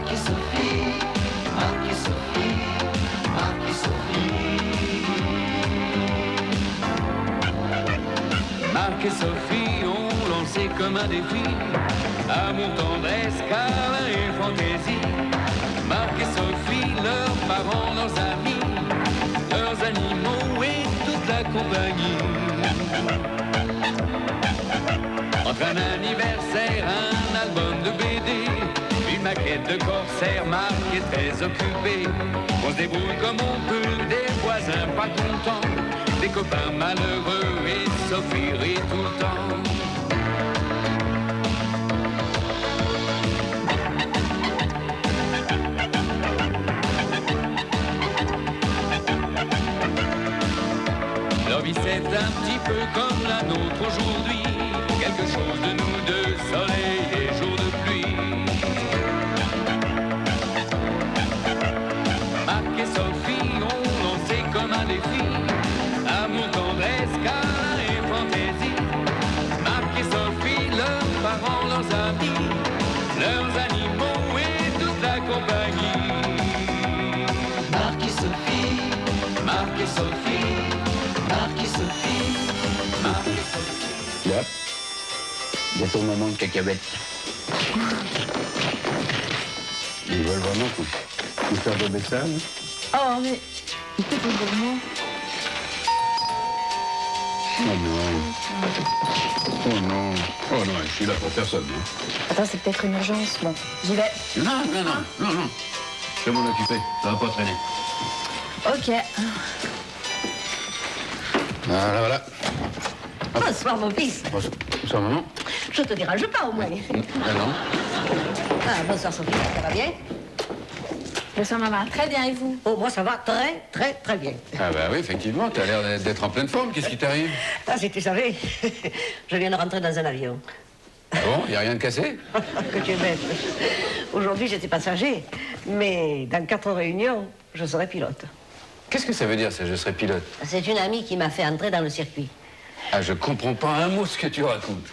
Marc et Sophie, Marc et Sophie, Marc et Sophie. Marc et Sophie ont lancé comme un défi amour, tendresse, câlin et fantaisie. Marc et Sophie, leurs parents, leurs amis, leurs animaux et toute la compagnie. Entre un anniversaire, un album de BD, une maquette de corsaire, Marc est très occupé. On se débrouille comme on peut, des voisins pas contents, des copains malheureux et Sophie rit tout le temps. Leur vie c'est un petit peu comme la nôtre aujourd'hui, quelque chose de nous deux, soleil et jour de pluie. Marc et Sophie ont lancé comme un défi amour, tendresse, câlin et fantaisie. Marc et Sophie, leurs parents, leurs amis, leurs animaux et toute la compagnie. Marc et Sophie, Marc et Sophie, Marc et Sophie, Marc et Sophie. Là, bientôt le moment de cacahuètes. Ils veulent vraiment qu'on faire de ça. Oh, mais c'est pour moi. Oh non. Oh non. Oh non, je suis là pour personne. Hein. Attends, c'est peut-être une urgence. Bon, j'y vais. Non. Je vais m'en occuper, ça va pas traîner. Ok. Voilà. Bonsoir, mon fils. Bonsoir, maman. Je te dérange pas, au moins. Non. Ah, bonsoir, Sophie. Ça va bien? Bonsoir, maman. Très bien, et vous? Oh, moi, ça va très bien. Ah bah oui, effectivement, t'as l'air d'être en pleine forme. Qu'est-ce qui t'arrive? Ah, si tu savais, je viens de rentrer dans un avion. Ah bon, y a rien de cassé? Que tu es bête. Aujourd'hui, j'étais passager, mais dans 4 réunions, je serai pilote. Qu'est-ce que ça veut dire, ça, je serai pilote? C'est une amie qui m'a fait entrer dans le circuit. Ah, je comprends pas un mot ce que tu racontes.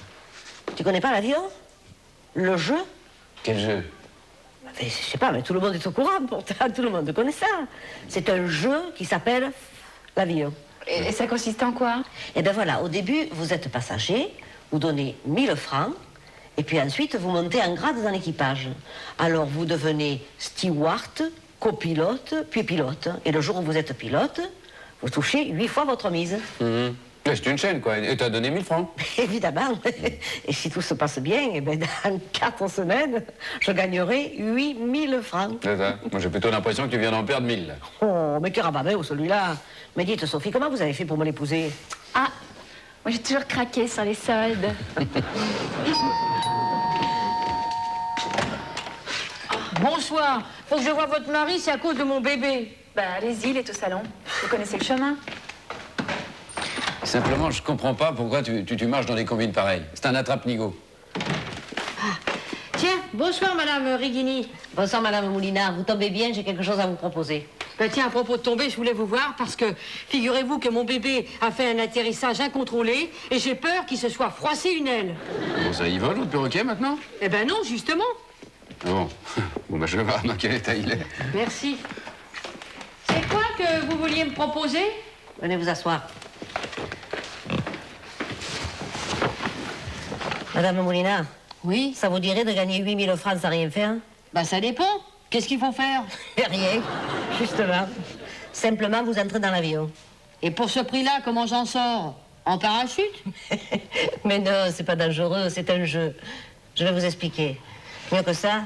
Tu connais pas l'avion? Le jeu? Quel jeu? Mais, je sais pas, mais tout le monde est au courant, pourtant, tout le monde connaît ça. C'est un jeu qui s'appelle l'avion. Et ça consiste en quoi? Eh bien voilà, au début, vous êtes passager, vous donnez 1000 francs, et puis ensuite, vous montez en grade dans l'équipage. Alors, vous devenez steward, copilote, puis pilote. Et le jour où vous êtes pilote, vous touchez 8 fois votre mise. C'est une chaîne, quoi. Et t'as donné 1000 francs? Évidemment. Et si tout se passe bien, eh ben, dans 4 semaines, je gagnerai 8000 francs. C'est ça. Moi, j'ai plutôt l'impression que tu viens d'en perdre 1000, là. Oh, mais quel rababéo, celui-là. Mais dites, Sophie, comment vous avez fait pour me l'épouser? Ah, moi j'ai toujours craqué sur les soldes. Bonsoir. Faut que je voie votre mari, c'est à cause de mon bébé. Bah allez-y, il est au salon. Vous connaissez le chemin? Simplement, je comprends pas pourquoi tu marches dans des combines pareilles. C'est un attrape-nigo. Tiens, bonsoir, Madame Rigini. Bonsoir, Madame Moulinard. Vous tombez bien, j'ai quelque chose à vous proposer. Ben, tiens, à propos de tomber, je voulais vous voir parce que figurez-vous que mon bébé a fait un atterrissage incontrôlé et j'ai peur qu'il se soit froissé une aile. Bon, ça y vole, votre perroquet, maintenant? Eh ben non, justement. Ah bon. Bon, bah, je vais voir dans quel état il est. Merci. C'est quoi que vous vouliez me proposer? Venez vous asseoir. Madame Moulinard, Oui. ça vous dirait de gagner 8000 francs sans rien faire? Ben ça dépend. Qu'est-ce qu'il faut faire? Rien, justement. Simplement, vous entrez dans l'avion. Et pour ce prix-là, comment j'en sors? En parachute? Mais non, c'est pas dangereux, c'est un jeu. Je vais vous expliquer. Mieux que ça,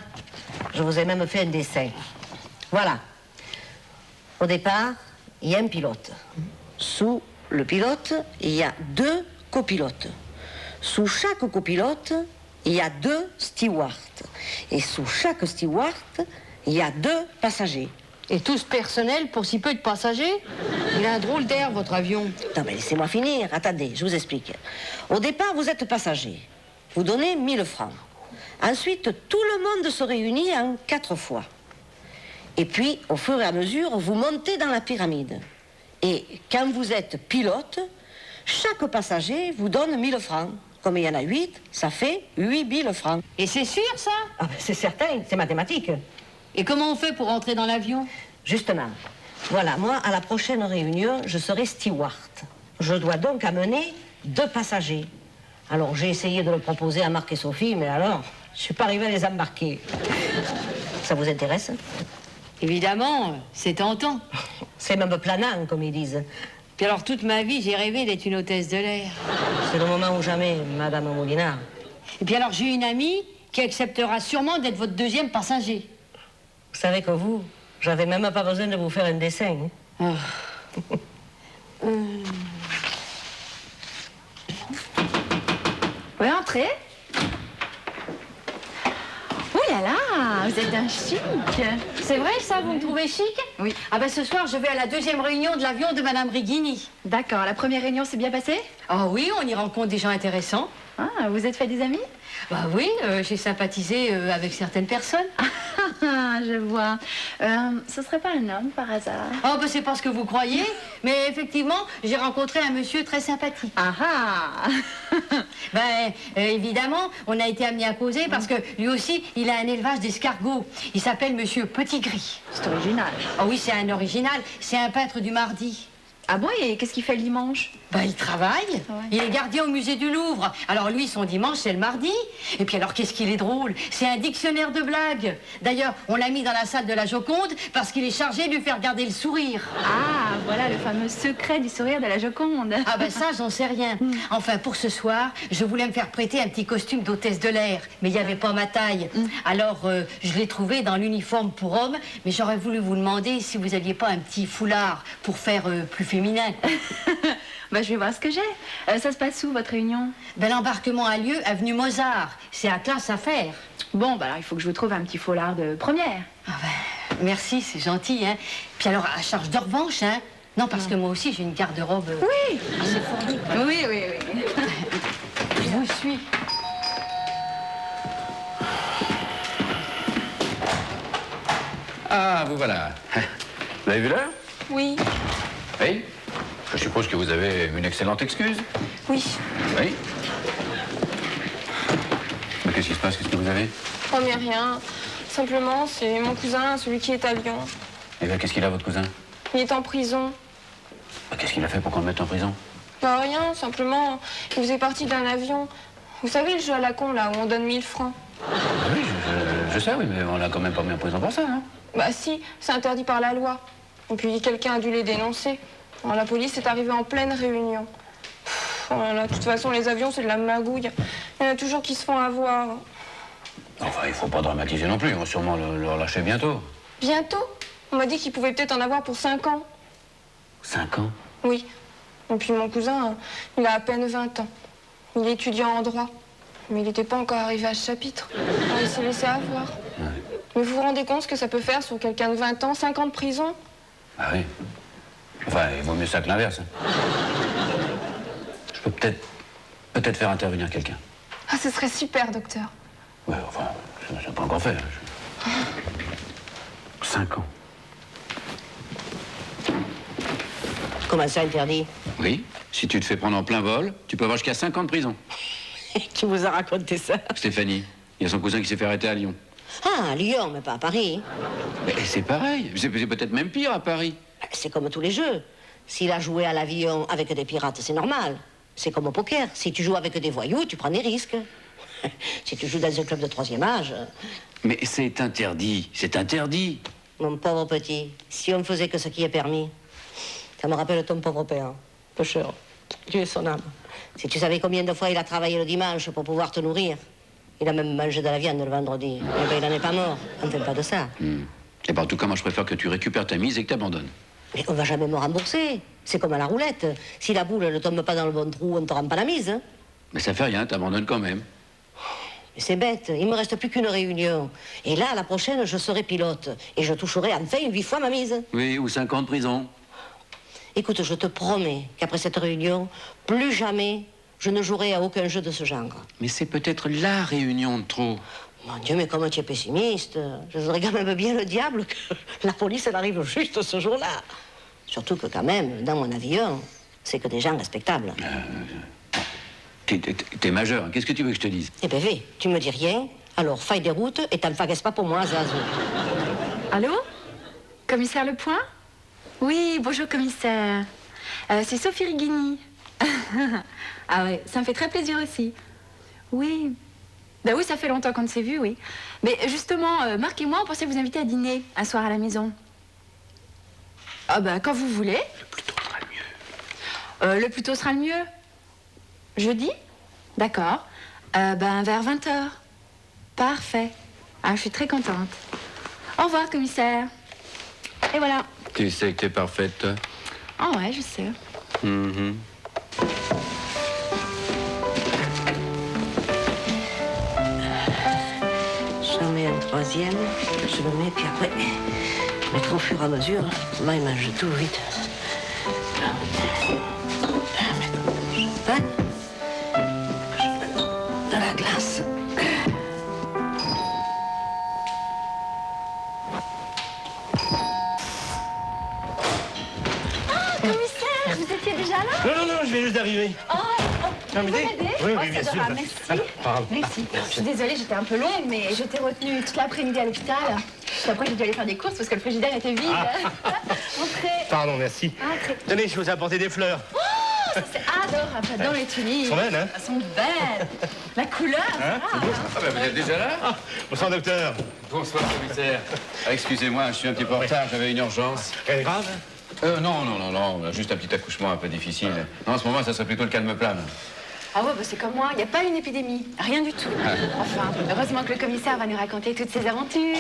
je vous ai même fait un dessin. Voilà. Au départ, il y a un pilote. Sous le pilote, il y a 2 copilotes. Sous chaque copilote, il y a 2 stewards. Et sous chaque steward, il y a 2 passagers. Et tout ce personnel pour si peu de passagers? Il a un drôle d'air, votre avion. Non, mais laissez-moi finir. Attendez, je vous explique. Au départ, vous êtes passager. Vous donnez 1000 francs. Ensuite, tout le monde se réunit en 4 fois. Et puis, au fur et à mesure, vous montez dans la pyramide. Et quand vous êtes pilote, chaque passager vous donne 1000 francs. Comme il y en a 8, ça fait 8000 francs. Et c'est sûr, ça? Ah ben, c'est certain, c'est mathématique. Et comment on fait pour rentrer dans l'avion? Justement. Voilà, moi, à la prochaine réunion, je serai steward. Je dois donc amener 2 passagers. Alors, j'ai essayé de le proposer à Marc et Sophie, mais alors, je suis pas arrivée à les embarquer. Ça vous intéresse? Évidemment, c'est tentant. C'est même planant, comme ils disent. Puis alors, toute ma vie, j'ai rêvé d'être une hôtesse de l'air. C'est le moment ou jamais, Madame Molinard. Et puis alors, j'ai une amie qui acceptera sûrement d'être votre 2e passager. Vous savez que vous, j'avais même pas besoin de vous faire un dessin. Vous pouvez entrer? Ouh là là, vous êtes un chic. C'est vrai, ça, vous me trouvez chic? Oui. Ah ben, ce soir, je vais à la 2e réunion de l'avion de Madame Righini. D'accord, la première réunion s'est bien passée? Ah oui, on y rencontre des gens intéressants. Ah, vous êtes fait des amis? Bah oui, j'ai sympathisé avec certaines personnes. Ah, je vois. Ce serait pas un homme par hasard? Oh, ben c'est pas ce que vous croyez, mais effectivement, j'ai rencontré un monsieur très sympathique. Ah ah. Ben, évidemment, on a été amenés à causer parce que lui aussi, il a un élevage d'escargots. Il s'appelle Monsieur Petit Gris. C'est original. Ah oui, c'est un original, c'est un peintre du mardi. Ah bon, et qu'est-ce qu'il fait le dimanche? Ben, il travaille. Ouais. Il est gardien au musée du Louvre. Alors lui, son dimanche, c'est le mardi. Et puis alors, qu'est-ce qu'il est drôle? C'est un dictionnaire de blagues. D'ailleurs, on l'a mis dans la salle de la Joconde parce qu'il est chargé de lui faire garder le sourire. Ah, voilà le fameux secret du sourire de la Joconde. Ah ben ça, j'en sais rien. Enfin, pour ce soir, je voulais me faire prêter un petit costume d'hôtesse de l'air, mais il n'y avait pas ma taille. Alors, je l'ai trouvé dans l'uniforme pour homme, mais j'aurais voulu vous demander si vous aviez pas un petit foulard pour faire plus féminin. Bah, je vais voir ce que j'ai. Ça se passe où, votre réunion? Ben, l'embarquement a lieu avenue Mozart. C'est à classe à faire. Bon, bah alors il faut que je vous trouve un petit foulard de première. Ah ben, merci, c'est gentil, hein. Puis alors, à charge de revanche, hein. Non, parce que moi aussi, j'ai une garde-robe Oui. assez fournie. Oui, oui, oui. Je vous suis. Ah, vous voilà. Vous avez vu l'heure? Oui, Oui. Je suppose que vous avez une excellente excuse. oui. Oui. Mais qu'est-ce qui se passe? Qu'est-ce que vous avez? Oh, mais rien. Simplement, c'est mon cousin, celui qui est à Lyon. Eh bien, qu'est-ce qu'il a, votre cousin? Il est en prison. Qu'est-ce qu'il a fait pour qu'on le mette en prison? Bah, rien, simplement, il faisait partie d'un avion. Vous savez, le jeu à la con, là, où on donne 1000 francs. Oui, je sais, oui, mais on l'a quand même pas mis en prison pour ça, hein. Bah si, c'est interdit par la loi. Et puis, quelqu'un a dû les dénoncer. Alors, la police est arrivée en pleine réunion. Oh là là, de toute façon, les avions, c'est de la magouille. Il y en a toujours qui se font avoir. Enfin, il faut pas dramatiser non plus. On va sûrement le relâcher bientôt. Bientôt? On m'a dit qu'il pouvait peut-être en avoir pour 5 ans. 5 ans? Oui. Et puis mon cousin, il a à peine 20 ans. Il est étudiant en droit. Mais il n'était pas encore arrivé à ce chapitre. Alors il s'est laissé avoir. Ouais. Mais vous vous rendez compte ce que ça peut faire sur quelqu'un de 20 ans, 5 ans de prison? Ah oui. Enfin, il vaut mieux ça que l'inverse, hein. Je peux peut-être faire intervenir quelqu'un. Ah, ce serait super, docteur. Ouais, enfin, je n'ai pas encore fait. Hein. 5 ans. Comment ça, interdit? Oui. Si tu te fais prendre en plein vol, tu peux avoir jusqu'à 5 ans de prison. Qui vous a raconté ça? Stéphanie, il y a son cousin qui s'est fait arrêter à Lyon. Ah, à Lyon, mais pas à Paris. Mais c'est pareil. C'est peut-être même pire à Paris. C'est comme tous les jeux. S'il a joué à l'avion avec des pirates, c'est normal. C'est comme au poker. Si tu joues avec des voyous, tu prends des risques. Si tu joues dans un club de 3e âge... Mais c'est interdit. C'est interdit. Mon pauvre petit, si on faisait que ce qui est permis... Ça me rappelle ton pauvre père, pêcheur. Dieu est son âme. Si tu savais combien de fois il a travaillé le dimanche pour pouvoir te nourrir. Il a même mangé de la viande le vendredi. Eh ben, il n'en est pas mort. On ne fait pas de ça. Et ben, en tout cas, moi, je préfère que tu récupères ta mise et que tu abandonnes. Mais on va jamais me rembourser. C'est comme à la roulette. Si la boule ne tombe pas dans le bon trou, on ne te rend pas la mise. Hein. Mais ça fait rien, t'abandonnes quand même. Mais c'est bête. Il me reste plus qu'une réunion. Et là, la prochaine, je serai pilote. Et je toucherai enfin 8 fois ma mise. Oui, ou 5 ans de prison. Écoute, je te promets qu'après cette réunion, plus jamais je ne jouerai à aucun jeu de ce genre. Mais c'est peut-être la réunion de trop. Mon Dieu, mais comment tu es pessimiste. Je voudrais quand même bien le diable que la police, elle arrive juste ce jour-là. Surtout que quand même, dans mon avion, c'est que des gens respectables. T'es majeur, hein. Qu'est-ce que tu veux que je te dise? Eh bien, tu me dis rien, alors faille des routes et t'en fagaces pas pour moi, Zazou. Allô? Commissaire Lepoint? Oui, bonjour commissaire. C'est Sophie Righini. Ah ouais, ça me fait très plaisir aussi. Oui. Ben oui, ça fait longtemps qu'on ne s'est vu, oui. Mais justement, Marc et moi, on pensait vous inviter à dîner un soir à la maison. Ah ben, quand vous voulez. Le plus tôt sera le mieux. Le plus tôt sera le mieux. Jeudi? D'accord. Ben, vers 20h. Parfait. Ah, je suis très contente. Au revoir, commissaire. Et voilà. Tu sais que t'es parfaite, toi. Ah ouais, je sais. J'en mets un troisième, je le mets, puis après, je mettrai au fur et à mesure. Moi, il mange tout vite. De la glace. Commissaire, vous étiez déjà là? Non, je viens juste d'arriver. Vous m'aidez? Oui, bien c'est sûr. adorable, merci. Je suis désolée, j'étais un peu longue, mais j'étais retenue toute l'après-midi à l'hôpital. Puis après, j'ai dû aller faire des courses parce que le frigidaire était vide. Entrez. Pardon, merci. Entrez. Tenez, je vous ai apporté des fleurs. Ça, c'est adorable. J'adore les tulipes. Elles sont belles, hein? Elles sont belles. La couleur, Ah, ben vous êtes déjà là? Bonsoir, docteur. Bonsoir, commissaire. Excusez-moi, je suis un petit peu en retard, j'avais une urgence. Rien de grave? Non, juste un petit accouchement un peu difficile. Non, en ce moment, ça serait plutôt le calme-plat. Ah ouais, bah c'est comme moi, il n'y a pas une épidémie. Rien du tout. Enfin, heureusement que le commissaire va nous raconter toutes ses aventures.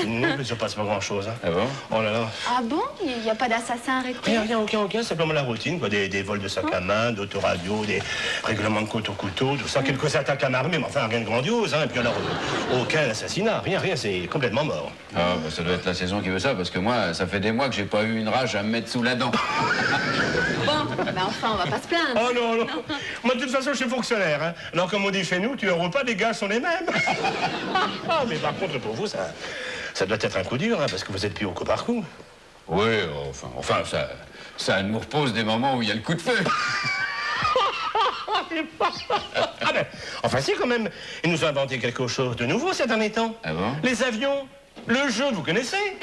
Non, mais ça passe pas grand-chose. Hein. Ah bon? Oh là là. Ah bon? Il n'y a pas d'assassin arrêté? Rien, aucun, simplement la routine, quoi. Des vols de sac à main, d'autoradio, des règlements de compte au couteau, tout ça, quelques attaques à main armée, mais enfin rien de grandiose, hein. Et puis alors, aucun assassinat, rien, c'est complètement mort. Ah, bah ça doit être la saison qui veut ça, parce que moi, ça fait des mois que j'ai pas eu une rage à me mettre sous la dent. Bon, ben enfin, on va pas se plaindre. Oh non. Moi, de toute façon, je suis fonctionnaire, hein. Alors, comme on dit chez nous, tu un repas, les gars sont les mêmes. Ah, mais par contre, pour vous, ça doit être un coup dur, hein, parce que vous êtes plus au coup par coup. Oui, enfin, ça nous repose des moments où il y a le coup de feu. Ah ben, enfin si quand même, ils nous ont inventé quelque chose de nouveau ces derniers temps. Ah bon? Les avions, le jeu, vous connaissez?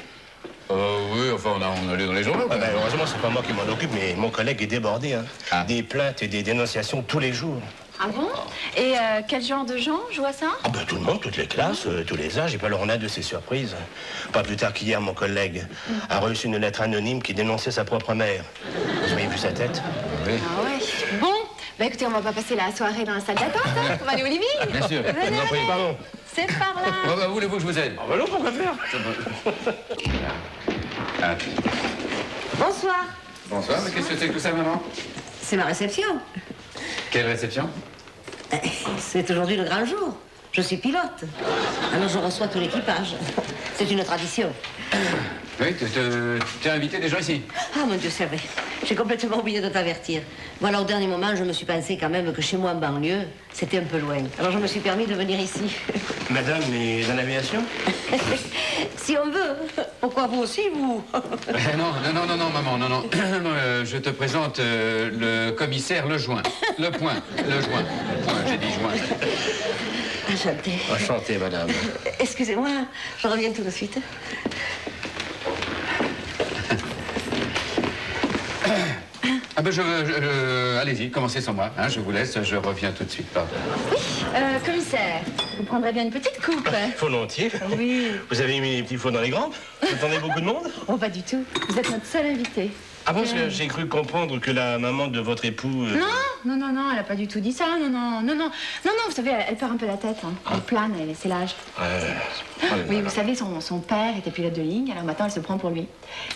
Oui, enfin, on a lu dans les journaux. Ah ben, heureusement, c'est pas moi qui m'en occupe, mais mon collègue est débordé. Hein. Ah. Des plaintes et des dénonciations tous les jours. Ah bon? Et quel genre de gens jouent à ça? Ah ben, tout le monde, toutes les classes, tous les âges, et puis alors on a de ces surprises. Pas plus tard qu'hier, mon collègue a reçu une lettre anonyme qui dénonçait sa propre mère. Vous avez vu sa tête? Oui. Ah ouais. Bon, bah écoutez, on va pas passer la soirée dans la salle d'attente, hein. On va aller au living. Bien sûr. Venez, Je vous en prie. venez. Pardon. C'est par là. Oh, bah, voulez-vous que je vous aide? Ah ben non, pourquoi faire? Ah. Bonsoir. Bonsoir, mais qu'est-ce que c'est que tout ça, maman? C'est ma réception. Quelle réception? C'est aujourd'hui le grand jour. Je suis pilote. Alors je reçois tout l'équipage. C'est une tradition. Oui, t'es invité des gens ici? Ah mon Dieu, c'est vrai. J'ai complètement oublié de t'avertir. Voilà, au dernier moment, je me suis pensé quand même que chez moi en banlieue, c'était un peu loin. Alors je me suis permis de venir ici. Madame est dans l'aviation? Si on veut. Pourquoi vous aussi, vous? Non, maman, non. Je te présente le commissaire Lejoint. Le Point, j'ai dit joint. Enchanté. Enchanté, madame. Excusez-moi, je reviens tout de suite. Ah ben allez-y, commencez sans moi, hein, je vous laisse, je reviens tout de suite, pardon. Commissaire, vous prendrez bien une petite coupe. Volontiers. Oui. Vous avez mis les petits fours dans les grandes? Vous attendez beaucoup de monde? Oh, pas du tout. Vous êtes notre seul invité. Ah bon, parce que j'ai cru comprendre que la maman de votre époux... Non, elle a pas du tout dit ça. Non, vous savez, elle perd un peu la tête. Hein. Elle plane, c'est l'âge. Oui, vous savez, son père était pilote de ligne, alors maintenant elle se prend pour lui.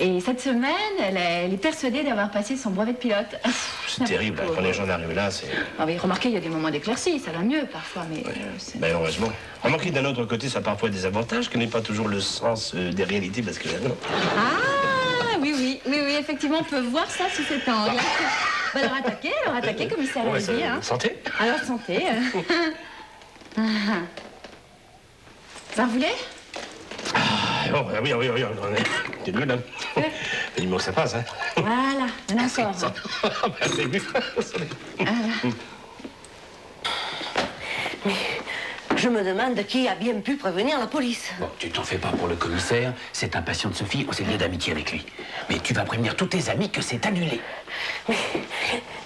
Et cette semaine, elle est persuadée d'avoir passé son brevet de pilote. C'est terrible, hein, quand les gens arrivent là, c'est... Ah oui, remarquez, il y a des moments d'éclaircie, ça va mieux parfois, mais... c'est... Ben heureusement. Remarquez, d'un autre côté, ça a parfois des avantages, que n'est pas toujours le sens des réalités, parce que... Ah, oui, effectivement, on peut voir ça sous cet angle. Bah, alors attaquez, commissaire, Ouais, allez-y, hein. santé. Alors, santé. Ça vous voulez? Oh, oui, t'es deux, là. C'est du mot que ça passe, hein. Voilà, maintenant encore. C'est mieux. Je me demande qui a bien pu prévenir la police. Bon, tu t'en fais pas pour le commissaire. C'est un patient de Sophie, on s'est lié d'amitié avec lui. Mais tu vas prévenir tous tes amis que c'est annulé.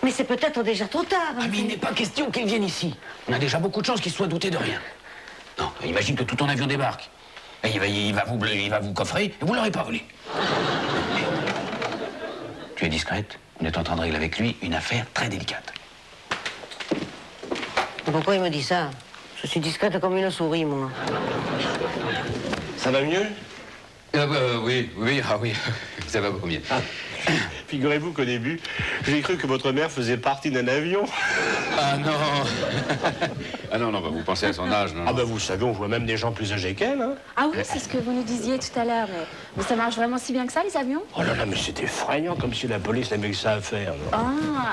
Mais c'est peut-être déjà trop tard. Ah, mais il n'est pas question qu'il vienne ici. On a déjà beaucoup de chances qu'il soit douté de rien. Non, imagine que tout ton avion débarque. Et il va vous coffrer et vous l'aurez pas volé. Tu es discrète. On est en train de régler avec lui une affaire très délicate. Pourquoi il me dit ça? Je suis discrète comme une souris, moi. Ça va mieux? Oui, ça va beaucoup mieux. Figurez-vous qu'au début, j'ai cru que votre mère faisait partie d'un avion. Ah non. Ah non, bah, vous pensez à son âge, non? Ah ben vous savez, on voit même des gens plus âgés qu'elle, hein. Ah oui, c'est ce que vous nous disiez tout à l'heure. Mais ça marche vraiment si bien que ça, les avions? Oh là là, mais c'est effrayant, comme si la police n'avait que ça à faire. Non?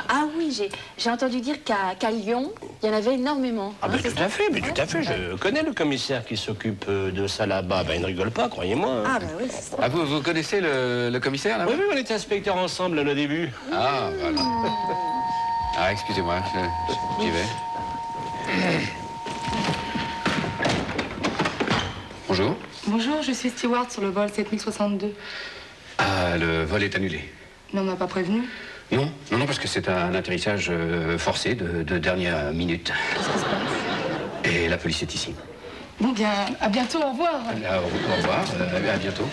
Ah oui, j'ai entendu dire qu'à Lyon, il y en avait énormément. Ah ben tout à fait, je connais le commissaire qui s'occupe de ça là-bas. Ben il ne rigole pas, croyez-moi. Hein. Ah ben oui, c'est ça. Ah, vous connaissez le commissaire, là? Oui, on était inspecteurs ensemble, là, au début. Ah, voilà. Ah, excusez-moi, j'y vais. Bonjour. Bonjour, je suis steward sur le vol 7062. Ah, le vol est annulé. Mais on m'a pas prévenu. Non, parce que c'est un atterrissage forcé de dernière minute. Qu'est-ce qui se passe? Et la police est ici. Bon, bien, à bientôt, au revoir. Au revoir, à bientôt.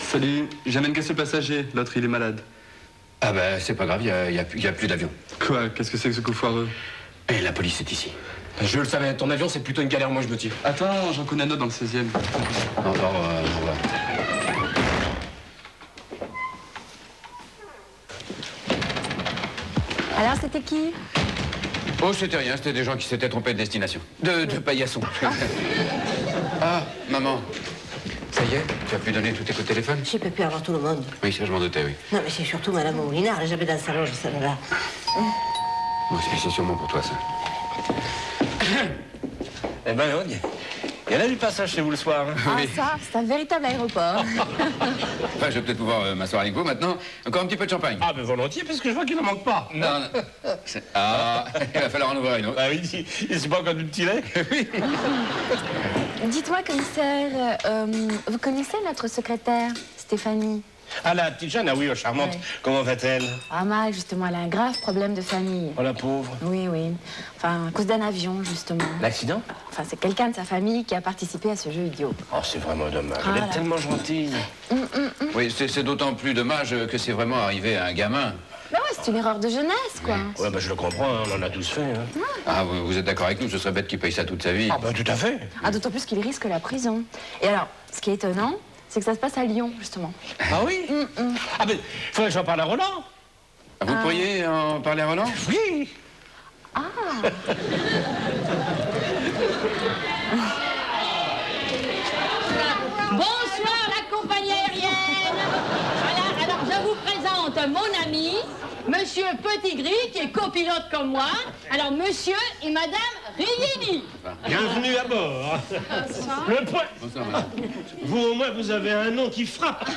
Salut, j'amène qu'un seul passager, l'autre il est malade. Ah bah c'est pas grave, il y a plus d'avion. Quoi? Qu'est-ce que c'est que ce coup foireux? Et la police est ici. Je le savais, ton avion c'est plutôt une galère, moi je me tire. Attends, j'en connais un autre dans le 16e. Au revoir. Alors, c'était qui? Oh, c'était rien, c'était des gens qui s'étaient trompés de destination. De paillasson. Ah, maman. Ça y est, tu as pu donner tous tes coups de téléphone? J'ai pas pu avoir tout le monde. Oui, ça je m'en doutais, oui. Non, mais c'est surtout Madame Moulinard, elle est jamais dans le salon, celle-là. Bon, c'est sûrement pour toi, ça. Eh ben, il y en a du passage chez vous le soir. Hein. Ah, ça, c'est un véritable aéroport. Enfin, je vais peut-être pouvoir m'asseoir avec vous maintenant. Encore un petit peu de champagne. Ah ben volontiers, parce que je vois qu'il n'en manque pas. Non. Ah, il va falloir en ouvrir une autre. Ah oui, c'est pas encore du petit lait? Oui. Dites-moi, commissaire, vous connaissez notre secrétaire, Stéphanie? Ah, la petite Jeanne, ah oui, charmante. Ouais. Comment va-t-elle? Ah mal, justement, elle a un grave problème de famille. Oh, la pauvre. Oui. Enfin, à cause d'un avion, justement. L'accident? Enfin, c'est quelqu'un de sa famille qui a participé à ce jeu idiot. Oh, c'est vraiment dommage. Ah Elle là. est tellement gentille. Oui, c'est d'autant plus dommage que c'est vraiment arrivé à un gamin. Ben ouais, c'est une erreur de jeunesse, quoi. Ouais, bah je le comprends, hein, on en a tous fait. Hein. Ah, vous êtes d'accord avec nous? Ce serait bête qu'il paye ça toute sa vie. Ah, bah tout à fait. Ah, d'autant plus qu'il risque la prison. Et alors, ce qui est étonnant, c'est que ça se passe à Lyon, justement. Ah oui? Ah, ben, faudrait que j'en parle à Roland. Vous pourriez en parler à Roland? Oui. Bonsoir la compagnie aérienne. Voilà, alors je vous présente mon ami, Monsieur Petit-Gris, qui est copilote comme moi. Alors Monsieur et Madame Rieni. Bienvenue à bord. Le point. Bonsoir, madame. Vous, au moins, vous avez un nom qui frappe.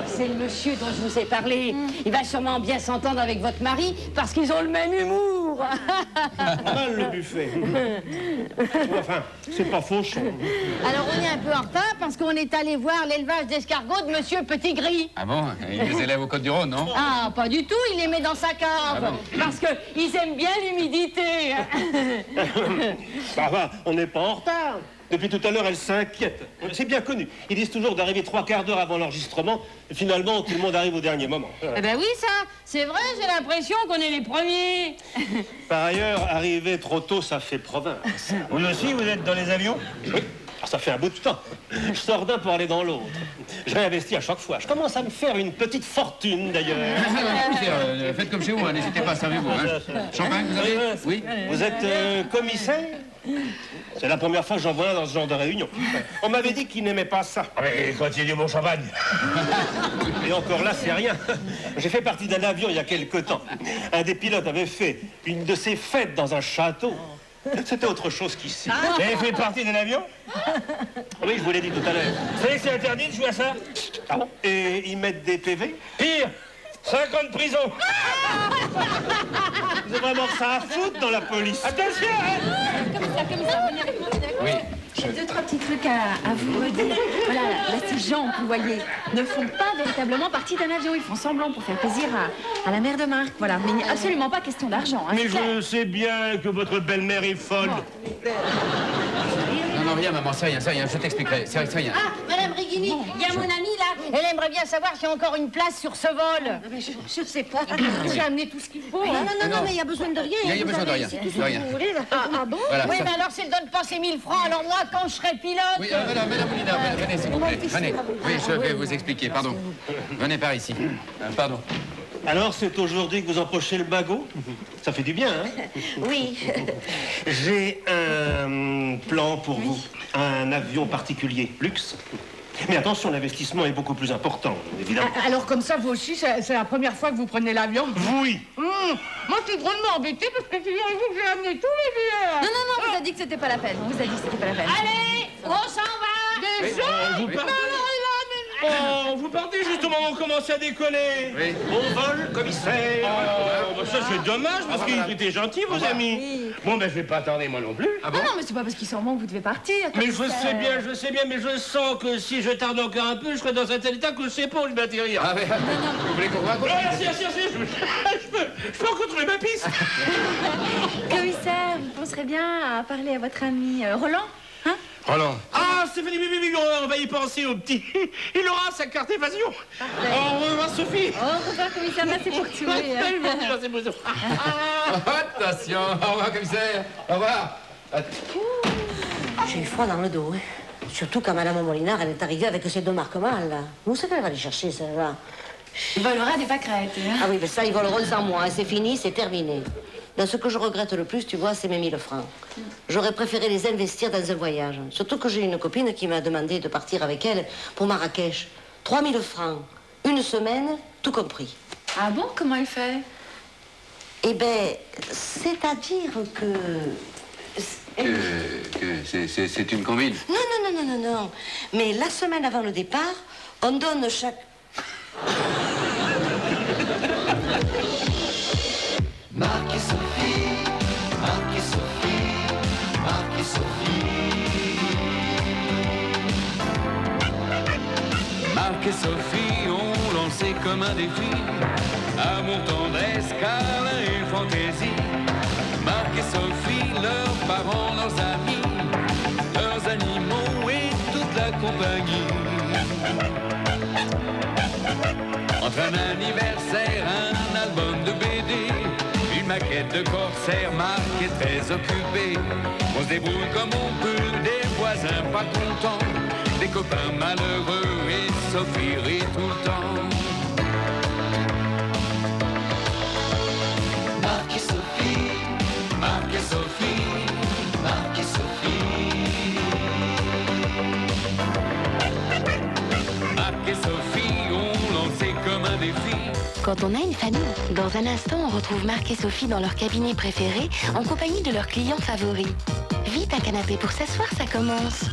C'est le monsieur dont je vous ai parlé. Il va sûrement bien s'entendre avec votre mari parce qu'ils ont le même humour. Mal le buffet. Enfin, c'est pas faux. Alors on est un peu en retard parce qu'on est allé voir l'élevage d'escargots de monsieur Petit-Gris. Ah bon? Il les élève au Côte du Rhône, non? Ah, pas du tout, il les met dans sa cave. Ah bon? Parce qu'ils aiment bien l'humidité. Bah, bah, on n'est pas en retard. Depuis tout à l'heure, elle s'inquiète. C'est bien connu. Ils disent toujours d'arriver 3/4 d'heure avant l'enregistrement. Et finalement, tout le monde arrive au dernier moment. Eh ben oui, ça, c'est vrai, j'ai l'impression qu'on est les premiers. Par ailleurs, arriver trop tôt, ça fait province. Vous aussi, vous êtes dans les avions? Oui. Ah, ça fait un bout de temps. Je sors d'un pour aller dans l'autre. Je réinvestis à chaque fois. Je commence à me faire une petite fortune, d'ailleurs. Faites comme chez vous, hein, n'hésitez pas, servez-vous. Hein. Champagne, vous avez? Oui. Vous êtes commissaire? C'est la première fois que j'en vois un dans ce genre de réunion. On m'avait dit qu'il n'aimait pas ça. Mais continue mon champagne. Et encore là, c'est rien. J'ai fait partie d'un avion il y a quelque temps. Un des pilotes avait fait une de ses fêtes dans un château. C'était autre chose qu'ici. Vous avez fait partie d'un avion? Oui, je vous l'ai dit tout à l'heure. Vous savez que c'est interdit de jouer à ça? Ah bon? Et ils mettent des PV? Pire, 5 ans de prison. Vous avez vraiment que ça à foutre dans la police. Attention, hein! Commissaire, venez avec moi, venez avec moi. Oui. J'ai 2-3 petits trucs à vous redire. Voilà, là, ces gens que vous voyez ne font pas véritablement partie d'un avion. Ils font semblant pour faire plaisir à la mère de Marc. Voilà, mais il n'est absolument pas question d'argent. Hein, Mais je sais bien que votre belle-mère est folle. Non, rien, maman, c'est rien, je t'expliquerai. C'est rien. Ah, Madame Rigini, il y a mon amie là. Elle aimerait bien savoir s'il y a encore une place sur ce vol. Je sais pas. J'ai amené tout ce qu'il faut. Non, mais il y a besoin de rien. Il y a besoin de rien. C'est tout ce que vous voulez, là. Ah bon? Voilà, oui, ça. mais alors s'il donne pas ces 1000 francs, alors moi, quand je serai pilote... Oui, Madame Moulina, venez, s'il vous plaît. Venez. Oui, je vais vous expliquer, pardon. Venez par ici. Pardon. Alors, c'est aujourd'hui que vous empochez le bagot? Ça fait du bien, hein? Oui. J'ai un plan pour vous. Un avion particulier, luxe. Mais attention, l'investissement est beaucoup plus important, évidemment. Alors comme ça, vous aussi, c'est la première fois que vous prenez l'avion? Oui. Moi, je suis drôlement embêtée parce que figurez-vous que j'ai amené tous les billets. Non, on vous a dit que c'était pas la peine. On vous a dit que c'était pas la peine. Allez, on s'en va. Déjà? Vous partez... Oh, vous partez juste au moment où on commence à décoller. Oui. Au vol, commissaire. Oh, ça c'est dommage parce qu'ils étaient gentils, vos amis. Bon, ben je vais pas tarder moi non plus. Ah bon? Non, mais c'est pas parce qu'ils sont morts que vous devez partir. Mais je sais bien, mais je sens que si je tarde encore un peu, je serai dans un tel état que je sais pas où je vais atterrir. Ah, mais vous voulez qu'on vous raconte? Merci, je peux encore trouver ma piste. Commissaire, vous penserez bien à parler à votre ami Roland, hein? Roland. Ah, Stéphanie, oui, on va y penser au petit. Il aura sa carte évasion. Au revoir, Sophie. Au revoir, commissaire, merci pour tout. Attention, au revoir, commissaire. Au revoir. J'ai eu froid dans le dos, hein. Surtout quand Madame Molinard, elle est arrivée avec ses 2 marquements, là. Où c'est qu'elle va les chercher, celle-là? Il volera des pâquerettes, hein? Ah oui, mais ça, ils voleront sans moi. C'est fini, c'est terminé. Dans ce que je regrette le plus, tu vois, c'est mes 1000 francs. J'aurais préféré les investir dans un voyage. Surtout que j'ai une copine qui m'a demandé de partir avec elle pour Marrakech. 3000 francs. 1 semaine, tout compris. Ah bon? Comment elle fait? Eh ben, c'est-à-dire que... C'est une combine. Non. Mais la semaine avant le départ, on donne chaque... Marc et Sophie, Marc et Sophie, Marc et Sophie. Marc et Sophie ont lancé comme un défi amour, tendresse, câlin et fantaisie. Marc et Sophie, leurs parents, leurs amis, leurs animaux et toute la compagnie. Entre un anniversaire, un album de BD, une maquette de corsaire, Marc est très occupé. On se débrouille comme on peut, des voisins pas contents, des copains malheureux et Sophie rit tout le temps. Marc et Sophie, Marc et Sophie, Marc et Sophie. Marc et Sophie ont lancé comme un défi. Quand on a une famille, dans un instant, on retrouve Marc et Sophie dans leur cabinet préféré, en compagnie de leurs clients favoris. Vite un canapé pour s'asseoir, ça commence.